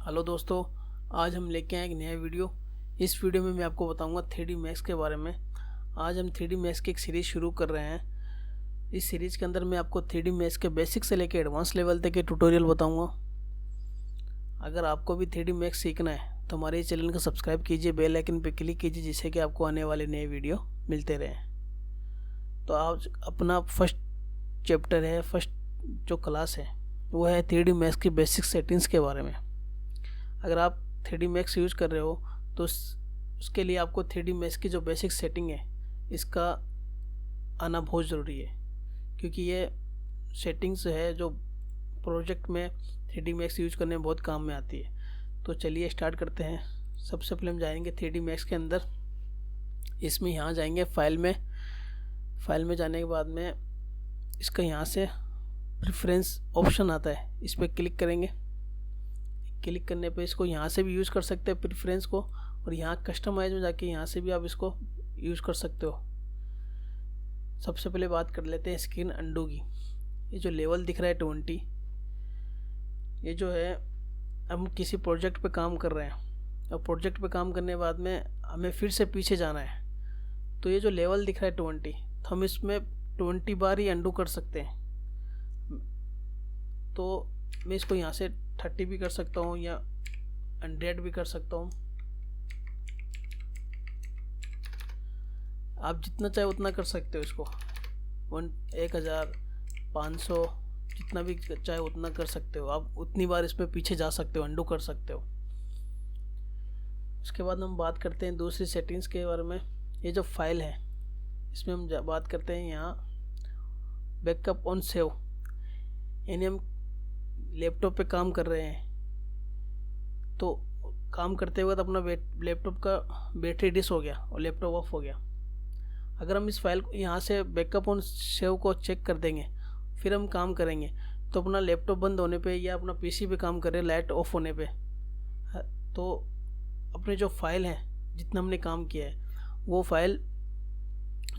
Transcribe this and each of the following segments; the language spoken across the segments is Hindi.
हेलो दोस्तों, आज हम लेके आए एक नया वीडियो। इस वीडियो में मैं आपको बताऊंगा 3D मैक्स के बारे में। आज हम 3D मैक्स की एक सीरीज़ शुरू कर रहे हैं। इस सीरीज़ के अंदर मैं आपको 3D मैक्स के बेसिक से लेकर एडवांस लेवल तक के ट्यूटोरियल बताऊंगा। अगर आपको भी 3D मैक्स सीखना है तो हमारे चैनल को सब्सक्राइब कीजिए, बेल आइकन पर क्लिक कीजिए, जिससे कि आपको आने वाले नए वीडियो मिलते रहें। तो आज अपना फर्स्ट चैप्टर है, फर्स्ट जो क्लास है वो है 3D मैक्स की बेसिक सेटिंग्स के बारे में। अगर आप 3D मैक्स यूज कर रहे हो तो उसके लिए आपको 3D मैक्स की जो बेसिक सेटिंग है इसका आना बहुत ज़रूरी है, क्योंकि ये सेटिंग्स है जो प्रोजेक्ट में 3D मैक्स यूज करने में बहुत काम में आती है। तो चलिए स्टार्ट करते हैं। सबसे पहले हम जाएंगे 3D मैक्स के अंदर। इसमें यहाँ जाएंगे फाइल में जाने के बाद में इसका यहाँ से प्रेफरेंस ऑप्शन आता है, इस पर क्लिक करेंगे। क्लिक करने पे इसको यहाँ से भी यूज़ कर सकते हैं प्रेफरेंस को, और यहाँ कस्टमाइज में जाके यहाँ से भी आप इसको यूज़ कर सकते हो। सबसे पहले बात कर लेते हैं स्क्रीन अंडू की। ये जो लेवल दिख रहा है 20, ये जो है हम किसी प्रोजेक्ट पे काम कर रहे हैं और प्रोजेक्ट पे काम करने के बाद में हमें फिर से पीछे जाना है। तो ये जो लेवल दिख रहा है 20, तो हम इसमें 20 बार ही अंडू कर सकते हैं। तो मैं इसको यहाँ से 30 भी कर सकता हूँ या 100 भी कर सकता हूँ। आप जितना चाहे उतना कर सकते हो इसको, 1500 जितना भी चाहे उतना कर सकते हो। आप उतनी बार इसमें पीछे जा सकते हो, अंडू कर सकते हो। उसके बाद हम बात करते हैं दूसरी सेटिंग्स के बारे में। ये जो फाइल है इसमें हम बात करते हैं यहाँ बैकअप ऑन सेव, यानी हम लैपटॉप पे काम कर रहे हैं तो काम करते वक्त अपना लैपटॉप का बैटरी डिस हो गया और लैपटॉप ऑफ हो गया। अगर हम इस फाइल को यहाँ से बैकअप ऑन सेव को चेक कर देंगे, फिर हम काम करेंगे तो अपना लैपटॉप बंद होने पे या अपना पीसी पे काम कर रहे लाइट ऑफ होने पे, तो अपने जो फाइल है जितना हमने काम किया है वो फाइल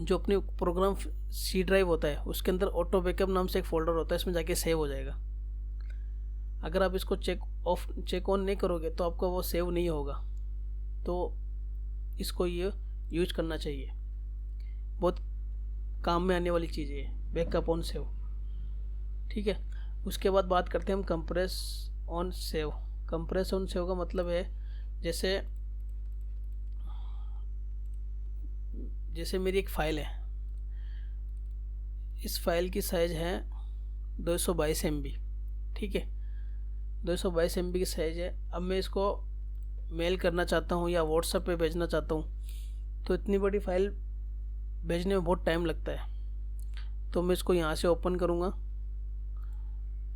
जो अपने प्रोग्राम सी ड्राइव होता है उसके अंदर ऑटो बैकअप नाम से एक फोल्डर होता है, इसमें जाके सेव हो जाएगा। अगर आप इसको चेक ऑन नहीं करोगे तो आपका वो सेव नहीं होगा। तो इसको ये यूज करना चाहिए, बहुत काम में आने वाली चीज़ है बैकअप ऑन सेव। ठीक है। उसके बाद बात करते हैं हम compress on save. Compress on save का मतलब है जैसे मेरी एक फ़ाइल है, इस फाइल की साइज़ है 222 MB। ठीक है, 222 MB की साइज़ है। अब मैं इसको मेल करना चाहता हूँ या व्हाट्सएप पे भेजना चाहता हूँ, तो इतनी बड़ी फाइल भेजने में बहुत टाइम लगता है। तो मैं इसको यहाँ से ओपन करूँगा,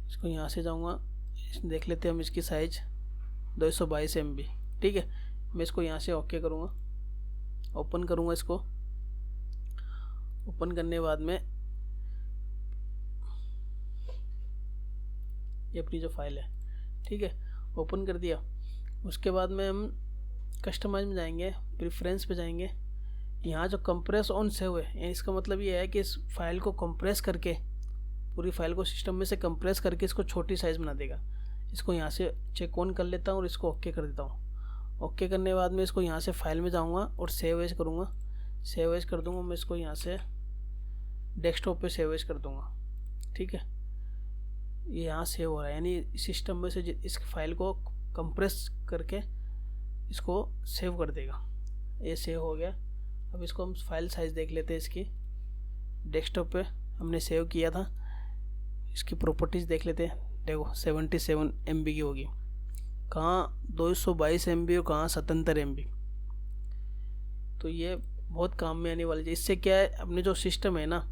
इसको यहाँ से जाऊँगा, देख लेते हैं हम इसकी साइज़ 222 MB। ठीक है, मैं इसको यहाँ से ओके करूँगा, ओपन करूँगा। इसको ओपन करने के बाद में ये अपनी जो फाइल है, ठीक है, ओपन कर दिया। उसके बाद में हम कस्टमाइज में जाएंगे, प्रेफरेंस पे जाएंगे। यहाँ जो कंप्रेस ऑन सेव है, इसका मतलब ये है कि इस फाइल को कंप्रेस करके, पूरी फाइल को सिस्टम में से कंप्रेस करके इसको छोटी साइज़ बना देगा। इसको यहाँ से चेक ऑन कर लेता हूँ और इसको ओके कर देता हूँ। ओके करने के बाद में इसको यहाँ से फाइल में जाऊँगा और सेव एज करूँगा। सेव एज कर दूँगा, मैं इसको यहाँ से डेस्कटॉप पे सेव एज कर दूँगा। ठीक है, ये यहाँ सेव हो रहा है, यानी सिस्टम में से इस फाइल को कंप्रेस करके इसको सेव कर देगा। ये सेव हो गया। अब इसको हम फाइल साइज़ देख लेते हैं। इसकी डेस्कटॉप पे हमने सेव किया था, इसकी प्रॉपर्टीज़ देख लेते हैं। देखो 77 MB की होगी, कहाँ 222 MB और कहाँ 77 MB। तो ये बहुत काम में आने वाली है। इससे क्या है, अपने जो सिस्टम है ना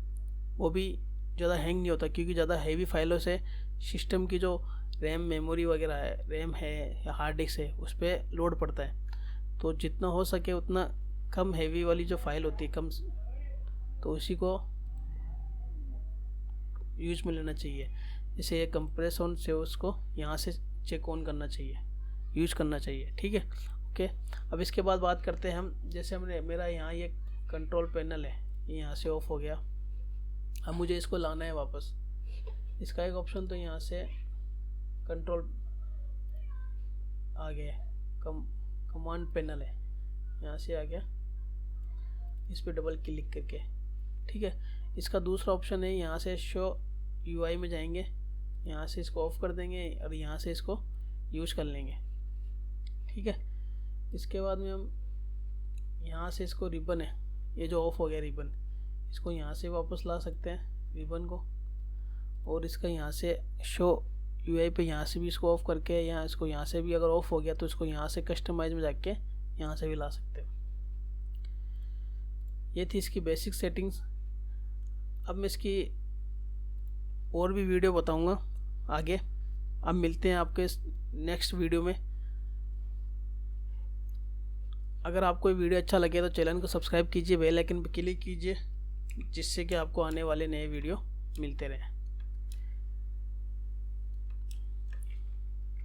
वो भी ज़्यादा हैंग नहीं होता, क्योंकि ज़्यादा हैवी फाइलों से सिस्टम की जो रैम मेमोरी वगैरह है, रैम है या हार्ड डिस्क है, उस पर लोड पड़ता है। तो जितना हो सके उतना कम हैवी वाली जो फाइल होती है कम, तो उसी को यूज में लेना चाहिए। जैसे ये कंप्रेस ऑन सेव, उसको यहाँ से चेक ऑन करना चाहिए, यूज करना चाहिए। ठीक है, ओके। अब इसके बाद बात करते हैं हम, जैसे मेरा यहाँ ये कंट्रोल पैनल है, ये यहाँ से ऑफ हो गया। अब मुझे इसको लाना है वापस। इसका एक ऑप्शन तो यहाँ से कंट्रोल आ गया, कमांड पैनल है, यहाँ से आ गया, इस पर डबल क्लिक करके। ठीक है, इसका दूसरा ऑप्शन है, यहाँ से शो यूआई में जाएंगे, यहाँ से इसको ऑफ कर देंगे और यहाँ से इसको यूज़ कर लेंगे। ठीक है, इसके बाद में हम यहाँ से इसको रिबन है, ये जो ऑफ हो गया रिबन, इसको यहाँ से वापस ला सकते हैं रिबन को, और इसका यहाँ से शो यूआई पे यहाँ से भी इसको ऑफ करके, यहाँ इसको यहाँ से भी अगर ऑफ हो गया तो इसको यहाँ से कस्टमाइज में जाके यहाँ से भी ला सकते हो। ये थी इसकी बेसिक सेटिंग्स। अब मैं इसकी और भी वीडियो बताऊंगा आगे। अब मिलते हैं आपके नेक्स्ट वीडियो में। अगर आपको ये वीडियो अच्छा लगे तो चैनल को सब्सक्राइब कीजिए, बेल आइकन पर क्लिक कीजिए, जिससे कि आपको आने वाले नए वीडियो मिलते रहें।